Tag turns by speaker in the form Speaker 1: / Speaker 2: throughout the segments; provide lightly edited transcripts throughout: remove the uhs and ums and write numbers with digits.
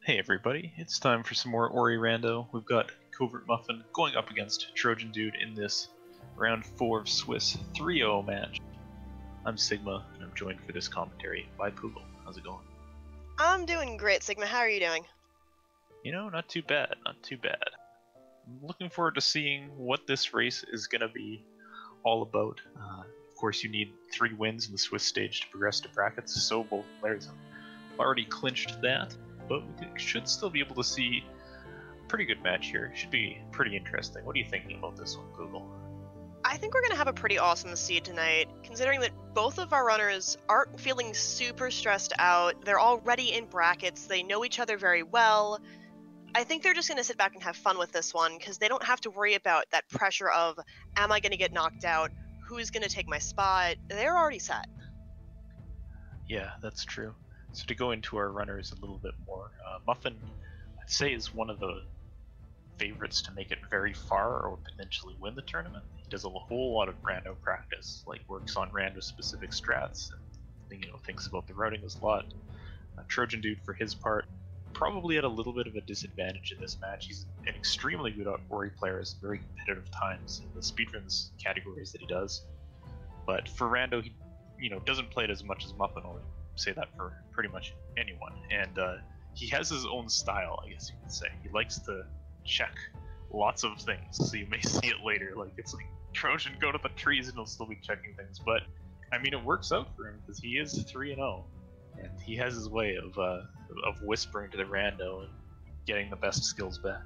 Speaker 1: Hey everybody, it's time for some more Ori Rando. We've got Covert Muffin going up against Trojan Dude in this round 4 of Swiss 3-0 match. I'm Sigma, and I'm joined for this commentary by Poogle. How's it going?
Speaker 2: I'm doing great, Sigma. How are you doing?
Speaker 1: You know, not too bad, not too bad. I'm looking forward to seeing what this race is going to be all about. Of course, you need 3 wins in the Swiss stage to progress to brackets, so both players have already clinched that. But we should still be able to see a pretty good match here. Should be pretty interesting. What are you thinking about this one, Google?
Speaker 2: I think we're going to have a pretty awesome seed tonight, considering that both of our runners aren't feeling super stressed out. They're already in brackets. They know each other very well. I think they're just going to sit back and have fun with this one, because they don't have to worry about that pressure of, am I going to get knocked out? Who's going to take my spot? They're already set.
Speaker 1: Yeah, that's true. So to go into our runners a little bit more, Muffin, I'd say, is one of the favorites to make it very far or potentially win the tournament. He does a whole lot of rando practice, like works on rando specific strats, and thinks about the routing a lot. Trojan Dude, for his part, probably at a little bit of a disadvantage in this match. He's an extremely good Ori player at very competitive times in the speedruns categories that he does. But for rando, he doesn't play it as much as Muffin, or say that for pretty much anyone. And he has his own style, I guess you could say. He likes to check lots of things, so you may see it later. Like, it's like, Trojan, go to the trees, and he'll still be checking things. But I mean, it works out for him because he is 3-0, and he has his way of whispering to the rando and getting the best skills back.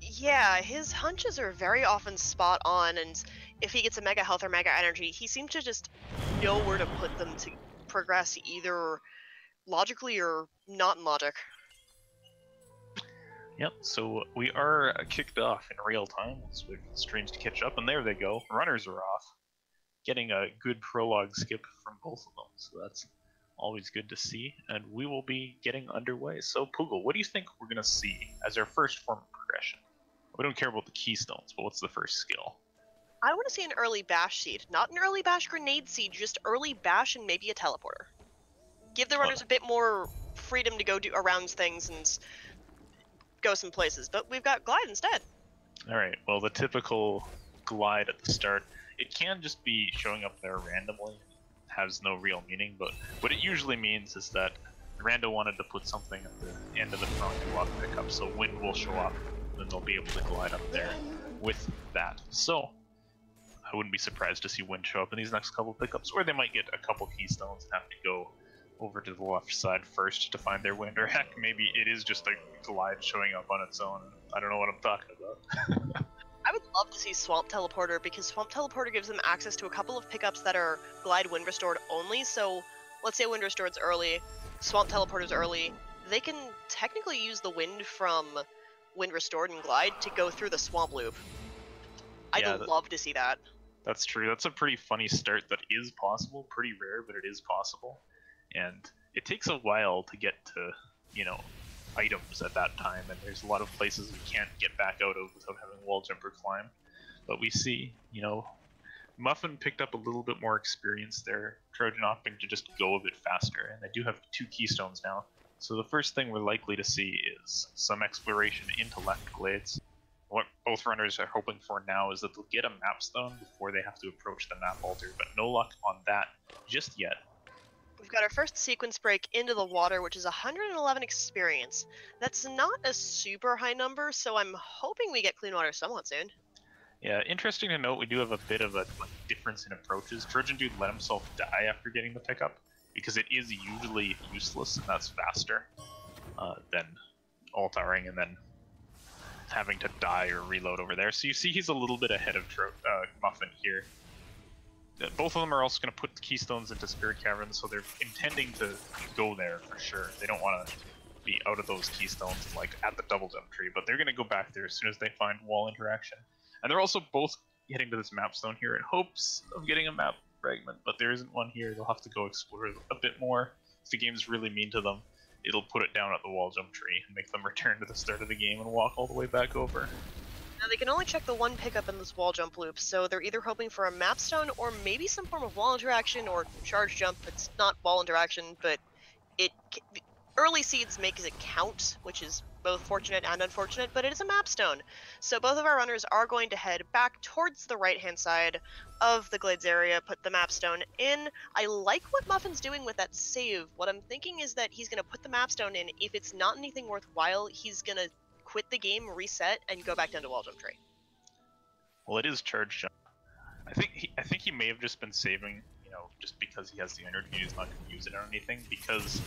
Speaker 2: Yeah, his hunches are very often spot on, and if he gets a mega health or mega energy, he seems to just know where to put them to progress either logically or not in logic.
Speaker 1: Yep, so we are kicked off in real time. Let's wait for the streams to catch up, and there they go. Runners are off. Getting a good prologue skip from both of them, so that's always good to see. And we will be getting underway. So, Poogle, what do you think we're going to see as our first form of progression? We don't care about the keystones, but what's the first skill?
Speaker 2: I want to see an early bash seed. Not an early bash grenade seed, just early bash and maybe a teleporter. Give the runners a bit more freedom to go do around things and go some places, but we've got glide instead.
Speaker 1: Alright, well, the typical glide at the start, it can just be showing up there randomly. It has no real meaning, but what it usually means is that rando wanted to put something at the end of the front block pickup, so wind will show up, and then they'll be able to glide up there with that. So I wouldn't be surprised to see wind show up in these next couple pickups, or they might get a couple keystones and have to go over to the left side first to find their wind, or heck, maybe it is just a glide showing up on its own. I don't know what I'm talking about.
Speaker 2: I would love to see Swamp Teleporter, because Swamp Teleporter gives them access to a couple of pickups that are glide wind restored only, so let's say wind restored's early, Swamp Teleporter's early, they can technically use the wind from wind restored and glide to go through the swamp loop. I'd love to see that.
Speaker 1: That's true. That's a pretty funny start that is possible. Pretty rare, but it is possible. And it takes a while to get to, items at that time, and there's a lot of places we can't get back out of without having wall jump or climb. But we see, Muffin picked up a little bit more experience there, Trojan opting to just go a bit faster, and they do have 2 keystones now. So the first thing we're likely to see is some exploration into left glades. What both runners are hoping for now is that they'll get a map stone before they have to approach the map altar, but no luck on that just yet.
Speaker 2: We've got our first sequence break into the water, which is 111 experience. That's not a super high number, so I'm hoping we get clean water somewhat soon.
Speaker 1: Yeah, interesting to note, we do have a bit of a difference in approaches. Trojan Dude let himself die after getting the pickup, because it is usually useless, and that's faster than alt-towering and then having to die or reload over there. So you see he's a little bit ahead of Muffin here. Both of them are also going to put the keystones into Spirit Caverns, so they're intending to go there for sure. They don't want to be out of those keystones and like at the double jump tree, but they're going to go back there as soon as they find wall interaction. And they're also both getting to this map stone here in hopes of getting a map fragment, but there isn't one here. They'll have to go explore a bit more. If the game's really mean to them, it'll put it down at the wall jump tree and make them return to the start of the game and walk all the way back over.
Speaker 2: Now they can only check the one pickup in this wall jump loop, so they're either hoping for a map stone or maybe some form of wall interaction or charge jump. It's not wall interaction, but early seeds makes it count, which is both fortunate and unfortunate, but it is a map stone. So both of our runners are going to head back towards the right-hand side of the Glades area, put the map stone in. I like what Muffin's doing with that save. What I'm thinking is that he's going to put the map stone in. If it's not anything worthwhile, he's going to quit the game, reset, and go back down to wall jump tree.
Speaker 1: Well, it is charge jump. I think he may have just been saving, you know, just because he has the energy, he's not going to use it on anything, because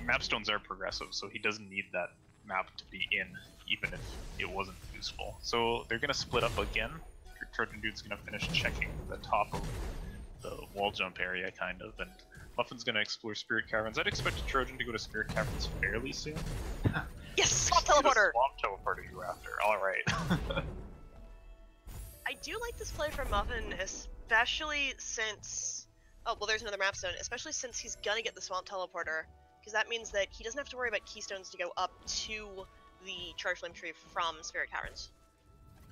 Speaker 1: map stones are progressive, so he doesn't need that map to be in, even if it wasn't useful. So they're going to split up again. Trojandude's going to finish checking the top of the wall jump area, kind of, and Muffin's going to explore Spirit Caverns. I'd expect a Trojan to go to Spirit Caverns fairly soon.
Speaker 2: Yes, swamp teleporter!
Speaker 1: Swamp teleporter you after, alright.
Speaker 2: I do like this play from Muffin, especially since... Oh, well, there's another map stone. Especially since he's gonna get the Swamp Teleporter, because that means that he doesn't have to worry about keystones to go up to the Charge Flame Tree from Spirit Caverns.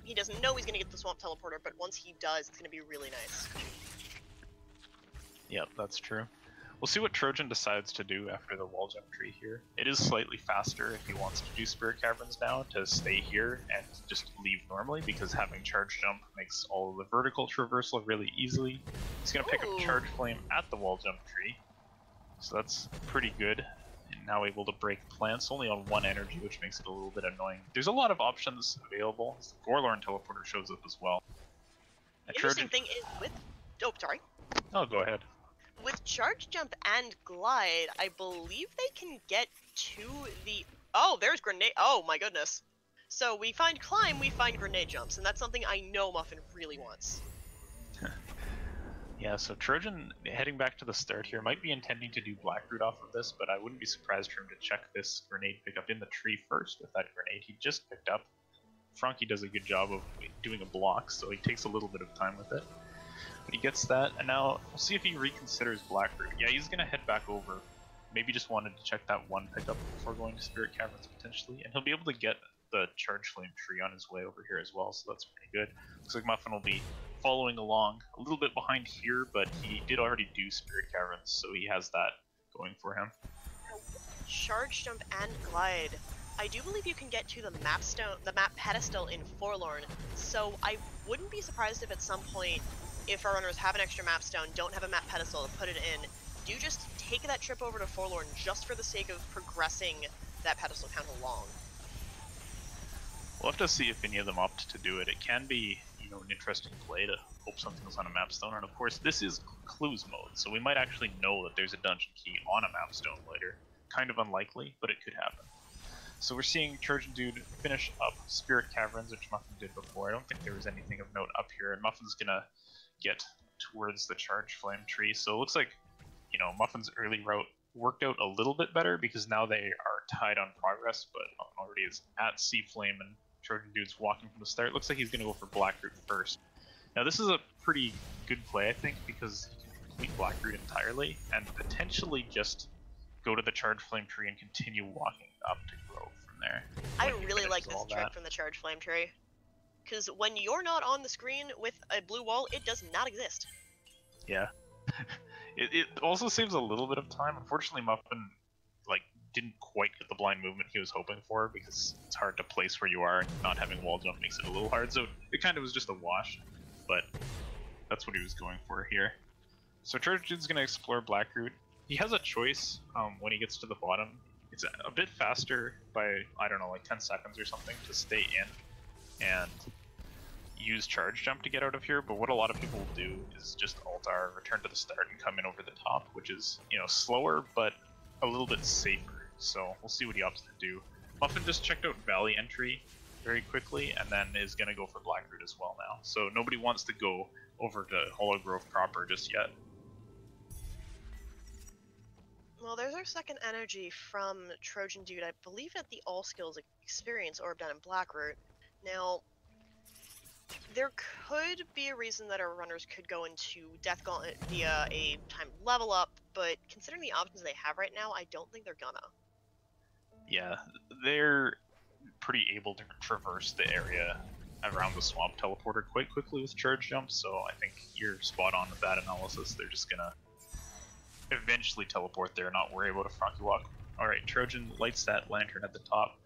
Speaker 2: He doesn't know he's gonna get the Swamp Teleporter, but once he does, it's gonna be really nice.
Speaker 1: Yep, that's true. We'll see what Trojan decides to do after the wall jump tree here. It is slightly faster if he wants to do Spirit Caverns now, to stay here and just leave normally, because having charge jump makes all of the vertical traversal really easily. He's going to pick up Charge Flame at the wall jump tree, so that's pretty good. And now able to break plants, only on 1 energy, which makes it a little bit annoying. There's a lot of options available. The Forlorn Teleporter shows up as well.
Speaker 2: The interesting thing is with... Oh, sorry.
Speaker 1: Oh, go ahead.
Speaker 2: With Charge Jump and Glide, I believe they can get to the... Oh, there's Grenade... Oh, my goodness. So we find Climb, we find Grenade Jumps, and that's something I know Muffin really wants.
Speaker 1: Yeah, so Trojan, heading back to the start here, might be intending to do Blackroot off of this, but I wouldn't be surprised for him to check this grenade pickup in the tree first with that grenade he just picked up. Frankie does a good job of doing a block, so he takes a little bit of time with it. But he gets that, and now we'll see if he reconsiders Blackroot. Yeah, he's going to head back over. Maybe just wanted to check that 1 pickup before going to Spirit Caverns potentially, and he'll be able to get the Charge Flame tree on his way over here as well, so that's pretty good. Looks like Muffin will be following along a little bit behind here, but he did already do Spirit Caverns, so he has that going for him.
Speaker 2: Charge Jump and Glide. I do believe you can get to the map pedestal in Forlorn, so I wouldn't be surprised if at some point, if our runners have an extra map stone, don't have a map pedestal to put it in, do just take that trip over to Forlorn just for the sake of progressing that pedestal count along.
Speaker 1: We'll have to see if any of them opt to do it. It can be, you know, an interesting play to hope something's on a map stone, and of course this is clues mode, so we might actually know that there's a dungeon key on a map stone later. Kind of unlikely, but it could happen. So we're seeing Trojandude finish up Spirit Caverns, which Muffin did before. I don't think there was anything of note up here, and Muffin's gonna get towards the Charge Flame tree. So it looks like, you know, Muffin's early route worked out a little bit better because now they are tied on progress, but Muffin already is at Sea Flame and Trojandude's walking from the start. Looks like he's going to go for Blackroot first. Now this is a pretty good play, I think, because he can complete Blackroot entirely and potentially just go to the Charge Flame tree and continue walking up to Grove from there.
Speaker 2: I really like this trick from the Charge Flame tree. Because when you're not on the screen with a blue wall, it does not exist.
Speaker 1: Yeah. it also saves a little bit of time. Unfortunately, Muffin didn't quite get the blind movement he was hoping for, because it's hard to place where you are, and not having wall jump makes it a little hard, so it kind of was just a wash, but that's what he was going for here. So Trojan's going to explore Blackroot. He has a choice when he gets to the bottom. It's a bit faster by, I don't know, like 10 seconds or something to stay in and use charge jump to get out of here, but what a lot of people will do is just alt-R, return to the start, and come in over the top, which is, you know, slower, but a little bit safer. So we'll see what he opts to do. Muffin just checked out Valley entry very quickly, and then is going to go for Blackroot as well now. So nobody wants to go over to Hollow Grove proper just yet.
Speaker 2: Well, there's our second energy from Trojandude. I believe at the All Skills Experience orb down in Blackroot. Now, there could be a reason that our runners could go into Death Gauntlet via a timed level up, but considering the options they have right now, I don't think they're gonna.
Speaker 1: Yeah, they're pretty able to traverse the area around the Swamp Teleporter quite quickly with charge jump, so I think you're spot on with that analysis. They're eventually teleport there and not worry about a Frankie walk. Alright, Trojan lights that lantern at the top.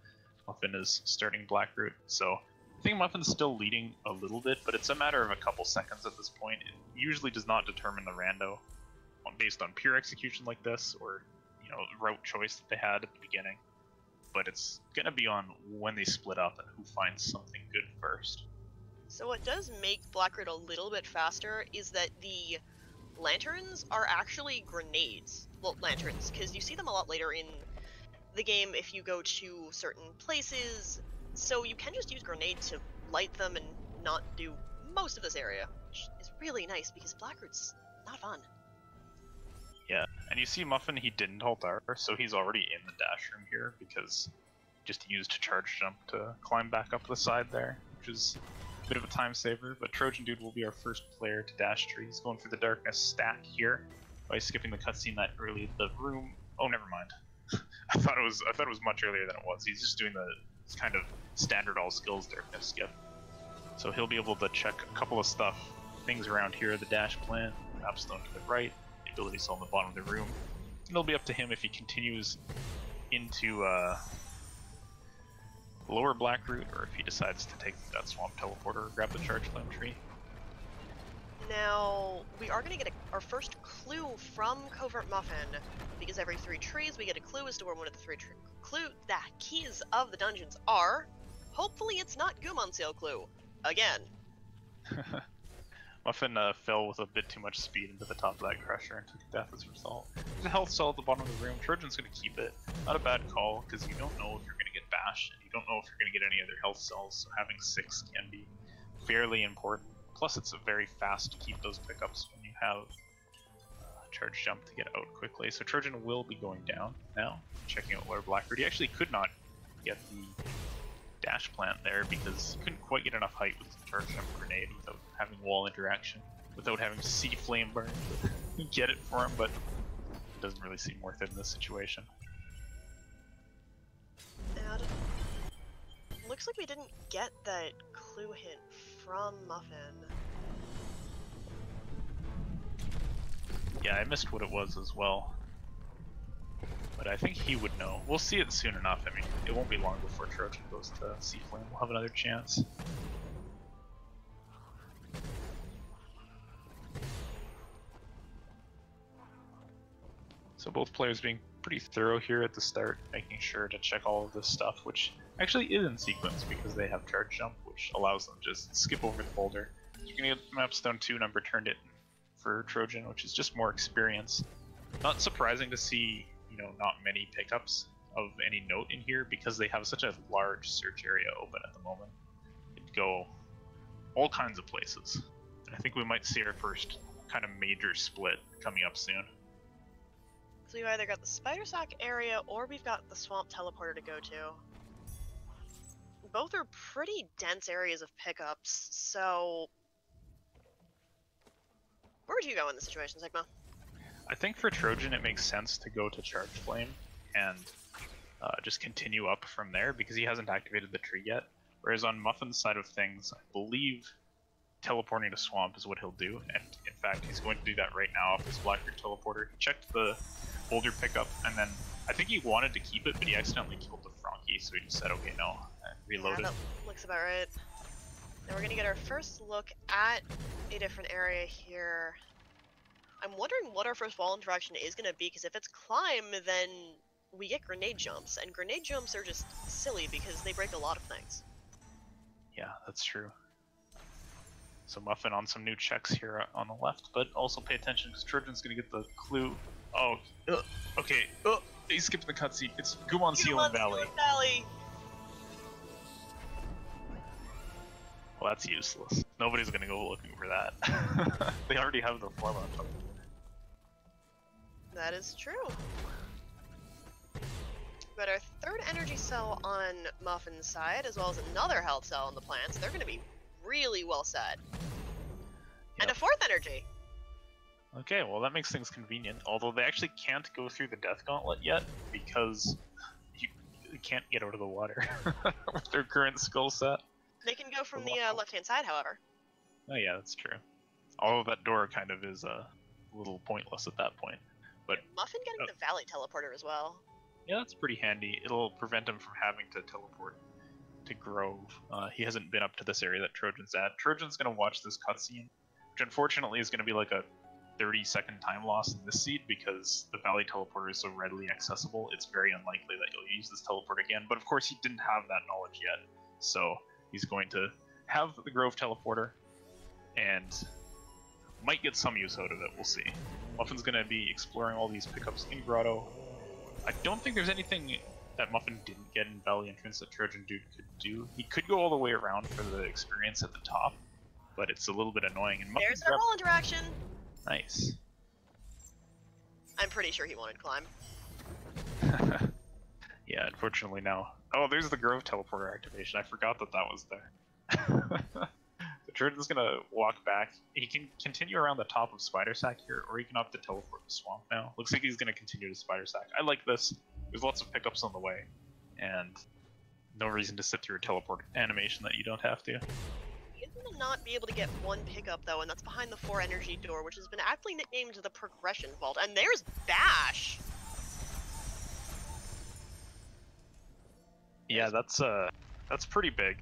Speaker 1: Muffin is starting Blackroot, so I think Muffin's still leading a little bit, but it's a matter of a couple seconds at this point. It usually does not determine the rando based on pure execution like this, or route choice that they had at the beginning. But it's gonna be on when they split up and who finds something good first.
Speaker 2: So what does make Blackroot a little bit faster is that the lanterns are actually grenades. Well, lanterns, because you see them a lot later in the game if you go to certain places, so you can just use grenade to light them and not do most of this area, which is really nice because Blackroot's not fun.
Speaker 1: Yeah, and you see Muffin, he didn't hold R, so he's already in the dash room here because he just used charge jump to climb back up the side there, which is a bit of a time saver. But Trojan Dude will be our first player to dash tree. He's going for the darkness stack here by skipping the cutscene that early. The room. Oh, never mind. I thought it was much earlier than it was. He's just doing the kind of standard all skills darkness skip. So he'll be able to check a couple of things around here. The dash plant, Mapstone to the right, the ability cell on the bottom of the room. And it'll be up to him if he continues into lower Blackroot, or if he decides to take that swamp teleporter or grab the charge flame tree.
Speaker 2: Now, we are going to get our first clue from Covert Muffin, because every 3 trees we get a clue as to where one of the 3 keys of the dungeons are. Hopefully it's not Gumon Seal clue. Again.
Speaker 1: Muffin fell with a bit too much speed into the top of that crusher and took a death as a result. There's a health cell at the bottom of the room. Trojan's going to keep it. Not a bad call, because you don't know if you're going to get bashed, and you don't know if you're going to get any other health cells, so having 6 can be fairly important. Plus, it's very fast to keep those pickups when you have charge jump to get out quickly. So Trojan will be going down now, checking out lower Blackroot. He actually could not get the dash plant there because he couldn't quite get enough height with the charge jump grenade without having wall interaction, without having to see flame burn to get it for him, but it doesn't really seem worth it in this situation.
Speaker 2: And looks like we didn't get that clue hint from Muffin.
Speaker 1: Yeah, I missed what it was as well. But I think he would know. We'll see it soon enough. I mean, it won't be long before Trojan goes to Sea Flame. We'll have another chance. So both players being pretty thorough here at the start, making sure to check all of this stuff, which actually is in sequence because they have charge jump, which allows them to just skip over the boulder. So you're gonna get Mapstone 2 number turned it for Trojan, which is just more experience. Not surprising to see, not many pickups of any note in here because they have such a large search area open at the moment. It'd go all kinds of places. And I think we might see our first kind of major split coming up soon.
Speaker 2: So we've either got the Spider Sack area or we've got the Swamp Teleporter to go to. Both are pretty dense areas of pickups, so where would you go in this situation, Sigma?
Speaker 1: I think for Trojan it makes sense to go to Charge Flame and just continue up from there because he hasn't activated the tree yet. Whereas on Muffin's side of things, I believe teleporting to Swamp is what he'll do, and in fact he's going to do that right now off his Blackroot teleporter. He checked the boulder pickup, and then I think he wanted to keep it, but he accidentally killed the Frankie, so he just said, okay, no, and reloaded.
Speaker 2: Yeah, that looks about right. Now we're going to get our first look at a different area here. I'm wondering what our first wall interaction is going to be, because if it's climb, then we get grenade jumps, and grenade jumps are just silly because they break a lot of things.
Speaker 1: Yeah, that's true. So Muffin on some new checks here on the left, but also pay attention because Trojan's going to get the clue. Oh, okay, he skipped the cutscene. It's Gumon Seal Valley. Well, that's useless. Nobody's going to go looking for that. They already have the form on top.
Speaker 2: That is true. But our third energy cell on Muffin's side, as well as another health cell on the plants, they're going to be really well set. Yep. And a fourth energy.
Speaker 1: Okay, well that makes things convenient, although they actually can't go through the Death Gauntlet yet because you can't get out of the water with their current skill set.
Speaker 2: They can go from the left-hand side, however.
Speaker 1: Oh yeah, that's true. Although that door kind of is a little pointless at that point. But
Speaker 2: Muffin getting the Valley Teleporter as well.
Speaker 1: yeah, that's pretty handy. It'll prevent him from having to teleport to Grove. He hasn't been up to this area that Trojan's at. Trojan's going to watch this cutscene, which unfortunately is going to be like a 30-second time loss in this seed because the Valley Teleporter is so readily accessible. It's very unlikely that you'll use this teleport again, but of course he didn't have that knowledge yet, so he's going to have the Grove Teleporter and might get some use out of it, we'll see. Muffin's going to be exploring all these pickups in Grotto. I don't think there's anything that Muffin didn't get in Valley Entrance that Trojan Dude could do. He could go all the way around for the experience at the top, but it's a little bit annoying. And
Speaker 2: There's a roll interaction!
Speaker 1: Nice.
Speaker 2: I'm pretty sure he wanted climb.
Speaker 1: Yeah, unfortunately now. Oh, there's the Grove Teleporter activation. I forgot that that was there. The Trojan's gonna walk back. He can continue around the top of Spider Sack here, or he can opt to teleport to Swamp now. Looks like he's gonna continue to Spider Sack. I like this. There's lots of pickups on the way, and no reason to sit through a teleport animation that you don't have to.
Speaker 2: He's gonna not be able to get one pickup though, and that's behind the 4 energy door, which has been aptly nicknamed the Progression Vault. And there's Bash!
Speaker 1: Yeah, that's pretty big.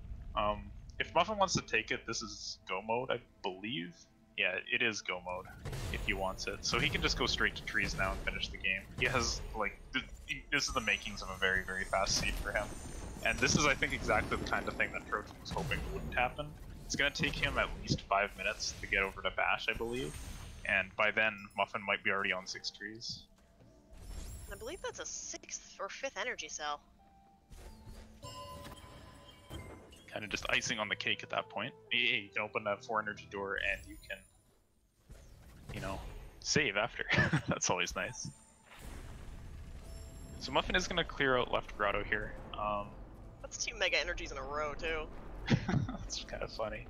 Speaker 1: If Muffin wants to take it, this is go mode, I believe. Yeah, it is go mode if he wants it. So he can just go straight to trees now and finish the game. He has, like, this is the makings of a very, very fast seed for him. And this is, I think, exactly the kind of thing that Trojan was hoping wouldn't happen. It's going to take him at least 5 minutes to get over to Bash, I believe. And by then, Muffin might be already on 6 trees.
Speaker 2: I believe that's a 6th or 5th energy cell.
Speaker 1: Kind of just icing on the cake at that point. Hey, you can open that 4 energy door and you can, you know, save after. That's always nice. So Muffin is going to clear out left grotto here.
Speaker 2: That's 2 mega energies in a row, too.
Speaker 1: That's kind of funny.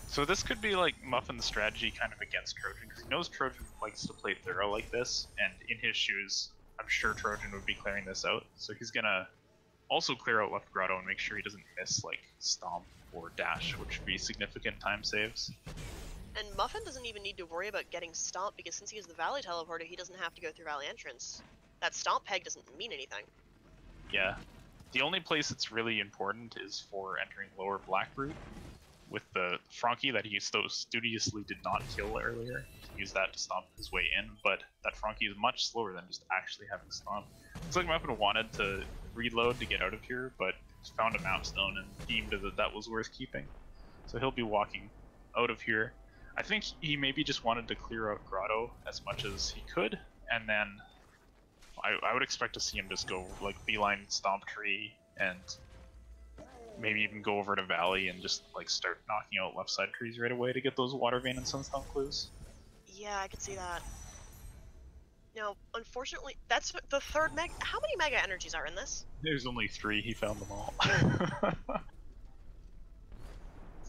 Speaker 1: So this could be like Muffin's strategy kind of against Trojan, because he knows Trojan likes to play thorough like this, and in his shoes, I'm sure Trojan would be clearing this out. So he's going to also clear out left grotto and make sure he doesn't miss like Stomp or Dash, which would be significant time saves.
Speaker 2: And Muffin doesn't even need to worry about getting Stomp, because since he has the Valley Teleporter, he doesn't have to go through Valley Entrance. That Stomp peg doesn't mean anything.
Speaker 1: Yeah. The only place it's really important is for entering lower Black Root with the Frankie that he so studiously did not kill earlier. Use that to stomp his way in, but that Frankie is much slower than just actually having Stomp. Looks like Muffin wanted to reload to get out of here, but found a map stone and deemed that that was worth keeping. So he'll be walking out of here. I think he maybe just wanted to clear out Grotto as much as he could, and then I would expect to see him just go like beeline Stomp Tree and maybe even go over to Valley and just like start knocking out left side trees right away to get those Water Vein and Sunstone clues.
Speaker 2: Yeah, I could see that. Now, unfortunately, that's the 3rd mega. How many mega energies are in this?
Speaker 1: There's only 3, he found them all.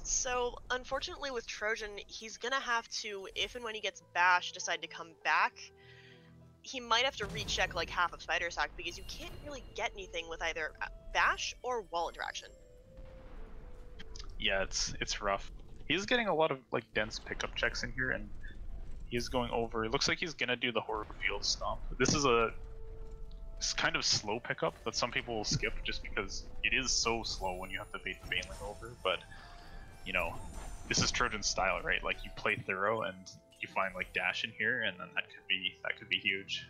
Speaker 2: So, unfortunately with Trojan, he's gonna have to, if and when he gets Bash, decide to come back. He might have to recheck like half of Spider Sack, because you can't really get anything with either Bash or Wall Interaction.
Speaker 1: Yeah, it's rough. He's getting a lot of like dense pickup checks in here, and he's going over. It looks like he's gonna do the Horror Field Stomp. This is it's kind of slow pickup that some people will skip just because it is so slow when you have to bait the Baneling over. But you know, this is Trojan's style, right? Like you play thorough and you find like Dash in here, and then that could be huge.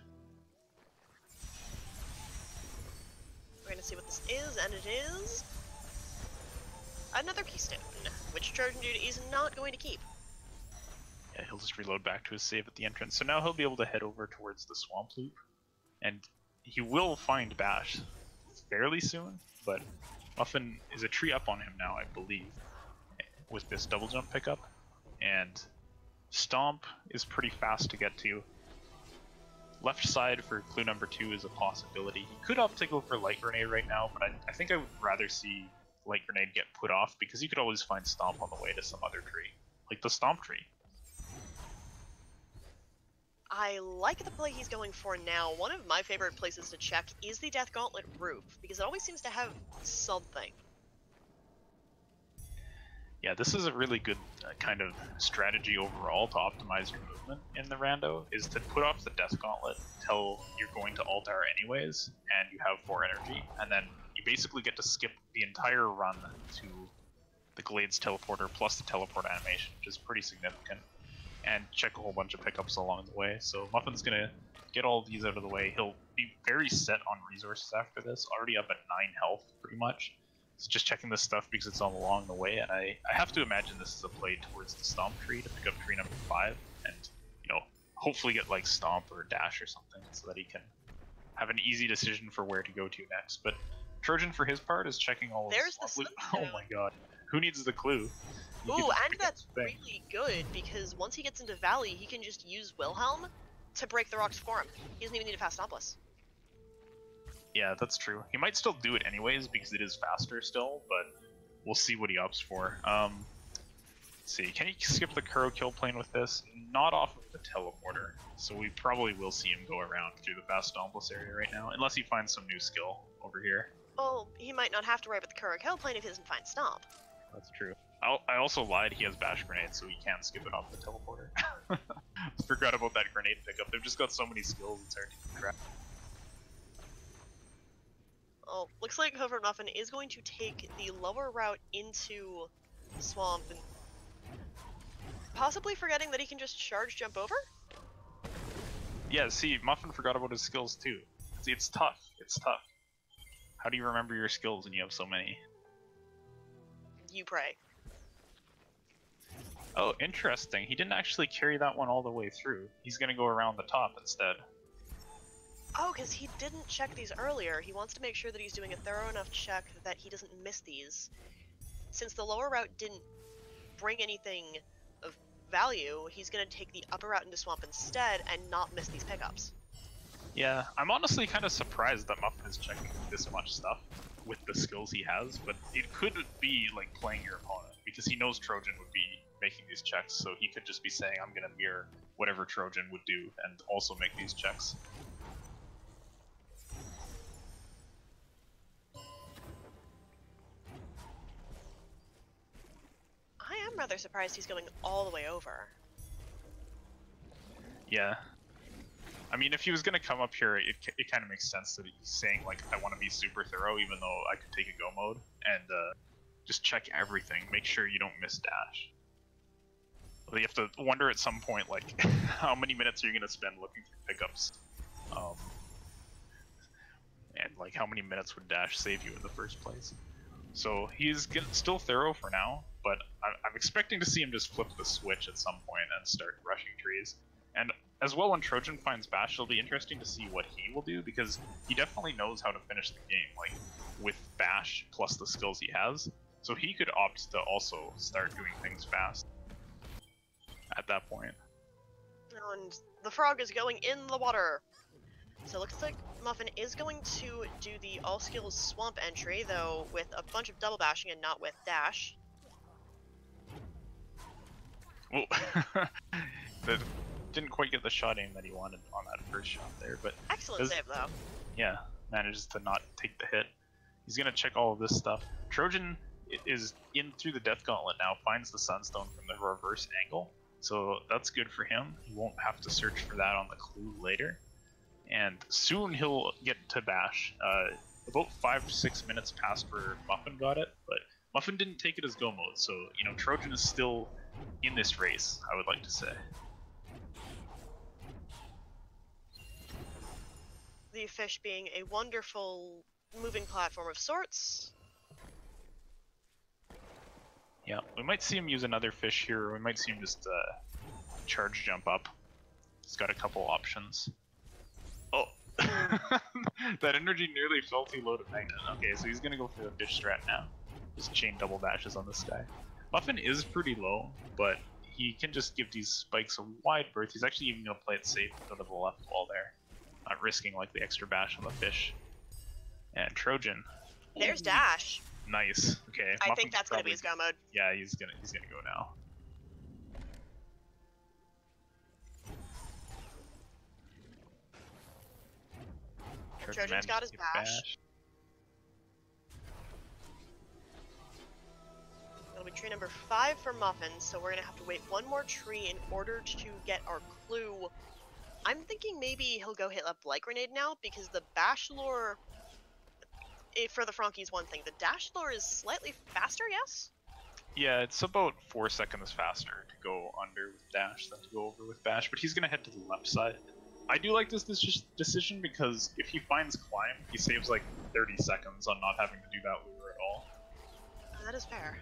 Speaker 2: We're gonna see what this is, and it is another Keystone, which Trojan Dude is not going to keep.
Speaker 1: Yeah, he'll just reload back to his save at the entrance. So now he'll be able to head over towards the Swamp Loop, and he will find Bash fairly soon, but Muffin is a tree up on him now, I believe, with this double jump pickup, and Stomp is pretty fast to get to. Left side for clue number 2 is a possibility. He could opt to go for Light Grenade right now, but I think I would rather see Light Grenade get put off, because you could always find Stomp on the way to some other tree, like the Stomp tree.
Speaker 2: I like the play he's going for now. One of my favorite places to check is the Death Gauntlet roof, because it always seems to have something.
Speaker 1: Yeah, this is a really good kind of strategy overall to optimize your movement in the rando, is to put off the Death Gauntlet until you're going to Altar anyways, and you have 4 energy, and then you basically get to skip the entire run to the Glade's teleporter plus the teleport animation, which is pretty significant, and check a whole bunch of pickups along the way. So Muffin's gonna get all these out of the way. He'll be very set on resources after this, already up at 9 health pretty much. So just checking this stuff because it's all along the way, and I have to imagine this is a play towards the Stomp tree to pick up tree number 5, and, you know, hopefully get like Stomp or Dash or something so that he can have an easy decision for where to go to next. But Trojan, for his part, is checking all of
Speaker 2: There's
Speaker 1: the
Speaker 2: the
Speaker 1: Oh my god. Who needs the clue? You can
Speaker 2: Ooh,
Speaker 1: just
Speaker 2: and
Speaker 1: pick up
Speaker 2: that's
Speaker 1: the thing.
Speaker 2: really good, because once he gets into Valley, he can just use Wilhelm to break the rocks for him. He doesn't even need a fast Stompless.
Speaker 1: Yeah, that's true. He might still do it anyways because it is faster still, but we'll see what he opts for. Let's see, can he skip the Kuro kill plane with this? Not off of the teleporter, so we probably will see him go around through the fast Stompless area right now, unless he finds some new skill over here.
Speaker 2: Well, he might not have to worry about the Kuro kill plane if he doesn't find Stomp.
Speaker 1: That's true. I also lied, he has Bash Grenade, so he can't skip it off the teleporter. Forgot about that grenade pickup. They've just got so many skills, it's hard to keep track.
Speaker 2: Oh, looks like Hover Muffin is going to take the lower route into the swamp, and possibly forgetting that he can just charge jump over?
Speaker 1: Yeah, see, Muffin forgot about his skills too. It's tough. It's tough. How do you remember your skills when you have so many?
Speaker 2: You pray.
Speaker 1: Oh, interesting. He didn't actually carry that one all the way through. He's gonna go around the top instead.
Speaker 2: Oh, because he didn't check these earlier. He wants to make sure that he's doing a thorough enough check that he doesn't miss these. Since the lower route didn't bring anything of value, he's going to take the upper route into Swamp instead and not miss these pickups.
Speaker 1: Yeah, I'm honestly kind of surprised that Muffin is checking this much stuff with the skills he has, but it could be like playing your opponent, because he knows Trojan would be making these checks, so he could just be saying, I'm going to mirror whatever Trojan would do and also make these checks.
Speaker 2: I am rather surprised he's going all the way over.
Speaker 1: Yeah. I mean, if he was going to come up here, it kind of makes sense that he's saying, like, I want to be super thorough, even though I could take a go mode, and just check everything, make sure you don't miss dash. You have to wonder at some point, like, how many minutes are you going to spend looking for pickups? And, like, how many minutes would dash save you in the first place? So he's still thorough for now, but I'm expecting to see him just flip the switch at some point and start rushing trees. And as well, when Trojan finds Bash, it'll be interesting to see what he will do, because he definitely knows how to finish the game, like, with Bash plus the skills he has. So he could opt to also start doing things fast at that point.
Speaker 2: And the frog is going in the water. So it looks like Muffin is going to do the all skills swamp entry, though with a bunch of double bashing and not with dash.
Speaker 1: Well, that didn't quite get the shot aim that he wanted on that first shot there, but
Speaker 2: Excellent save, though.
Speaker 1: yeah, manages to not take the hit. He's gonna check all of this stuff. Trojan is in through the Death Gauntlet now, finds the Sunstone from the reverse angle, so that's good for him. He won't have to search for that on the clue later. And soon he'll get to Bash. About 5 to 6 minutes past where Muffin got it, but Muffin didn't take it as go mode, so, you know, Trojan is still in this race, I would like to say.
Speaker 2: The fish being a wonderful moving platform of sorts.
Speaker 1: Yeah, we might see him use another fish here, or we might see him just charge jump up. He's got a couple options. Oh, that energy nearly fell too low to Magnet. Okay, so he's gonna go for the fish strat now. Just chain double dashes on this guy. Muffin is pretty low, but he can just give these spikes a wide berth. He's actually even gonna play it safe and go to the left wall there, not risking like the extra bash on the fish. And Trojan.
Speaker 2: There's dash.
Speaker 1: Nice. Okay.
Speaker 2: I
Speaker 1: Muffin's
Speaker 2: think that's
Speaker 1: probably
Speaker 2: gonna be his go mode.
Speaker 1: Yeah, he's gonna go now.
Speaker 2: Trojan's got his bash. Gonna with tree number 5 for Muffin, so we're gonna have to wait one more tree in order to get our clue. I'm thinking maybe he'll go hit up Light Grenade now, because the Bash Lure, for the Frankie is one thing, the Dash Lure is slightly faster, yes?
Speaker 1: Yeah, it's about 4 seconds faster to go under with dash than to go over with bash, but he's gonna head to the left side. I do like this decision because if he finds climb, he saves like 30 seconds on not having to do that lure at all.
Speaker 2: That is fair.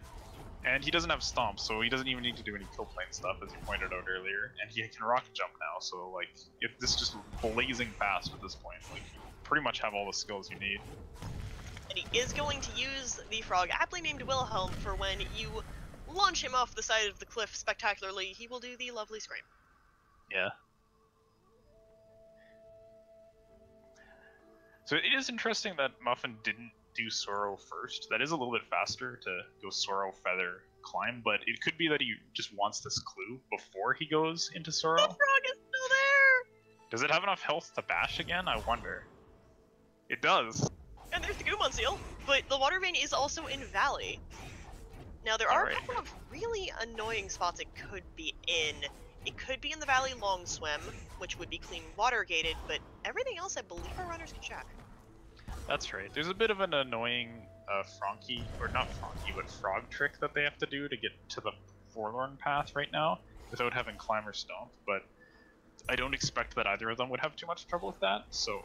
Speaker 1: And he doesn't have stomp, so he doesn't even need to do any kill plane stuff, as you pointed out earlier. And he can rocket jump now, so like, if this is just blazing fast at this point, like, you pretty much have all the skills you need.
Speaker 2: And he is going to use the frog, aptly named Wilhelm, for when you launch him off the side of the cliff spectacularly, he will do the lovely scream.
Speaker 1: Yeah. So it is interesting that Muffin didn't do Sorrow first. That is a little bit faster to go Sorrow, Feather, Climb, but it could be that he just wants this clue before he goes into Sorrow.
Speaker 2: The frog is still there!
Speaker 1: Does it have enough health to bash again? I wonder. It does.
Speaker 2: And there's the Goomon Seal, but the water vein is also in Valley. Now there are a couple of really annoying spots it could be in. It could be in the Valley Long Swim, which would be clean water gated, but everything else I believe our runners can check.
Speaker 1: That's right. There's a bit of an annoying Frankie, or not Frankie, but frog trick that they have to do to get to the Forlorn path right now without having Climb or Stomp, but I don't expect that either of them would have too much trouble with that, so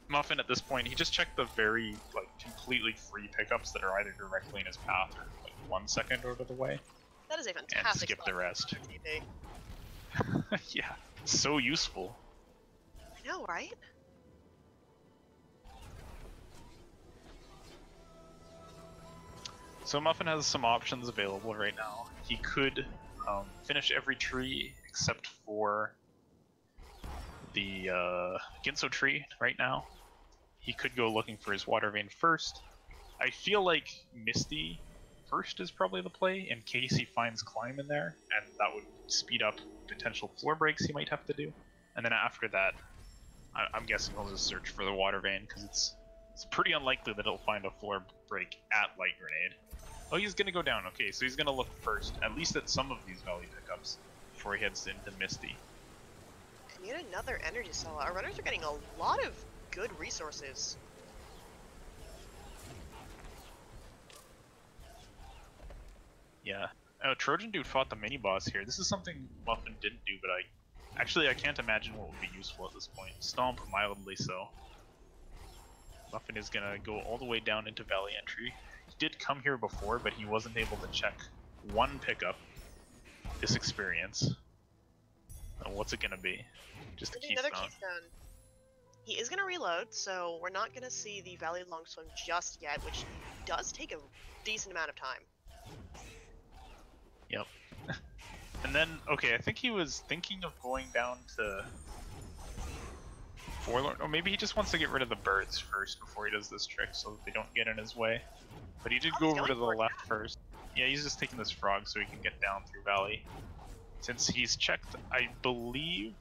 Speaker 1: Muffin at this point, he just checked the very, like, completely free pickups that are either directly in his path or, like, 1 second out of the way.
Speaker 2: That is a fantastic
Speaker 1: and skip the rest. Yeah, so useful.
Speaker 2: I know, right?
Speaker 1: So Muffin has some options available right now. He could finish every tree except for the Ginso tree right now. He could go looking for his water vein first. I feel like Misty first is probably the play in case he finds Climb in there, and that would speed up potential floor breaks he might have to do. And then after that, I'm guessing he'll just search for the water vein, because it's pretty unlikely that he'll find a floor break at Light Grenade. Oh, he's gonna go down. Okay, so he's gonna look first, at least at some of these Valley pickups, before he heads into Misty.
Speaker 2: And yet another energy cell. Our runners are getting a lot of good resources.
Speaker 1: Yeah. Trojandude fought the mini-boss here. This is something Muffin didn't do, but I can't imagine what would be useful at this point. Stomp, mildly so. Muffin is gonna go all the way down into Valley Entry. He did come here before, but he wasn't able to check one pickup this experience. What's it gonna be? Just a
Speaker 2: another
Speaker 1: keystone.
Speaker 2: keystone. He is gonna reload, so we're not gonna see the Valley Long Swim just yet, which does take a decent amount of time.
Speaker 1: Yep. And then, okay, I think he was thinking of going down to Forlorn, or maybe he just wants to get rid of the birds first before he does this trick so that they don't get in his way. But he did go over to the left first. Yeah, he's just taking this frog so he can get down through Valley. Since he's checked, I believe...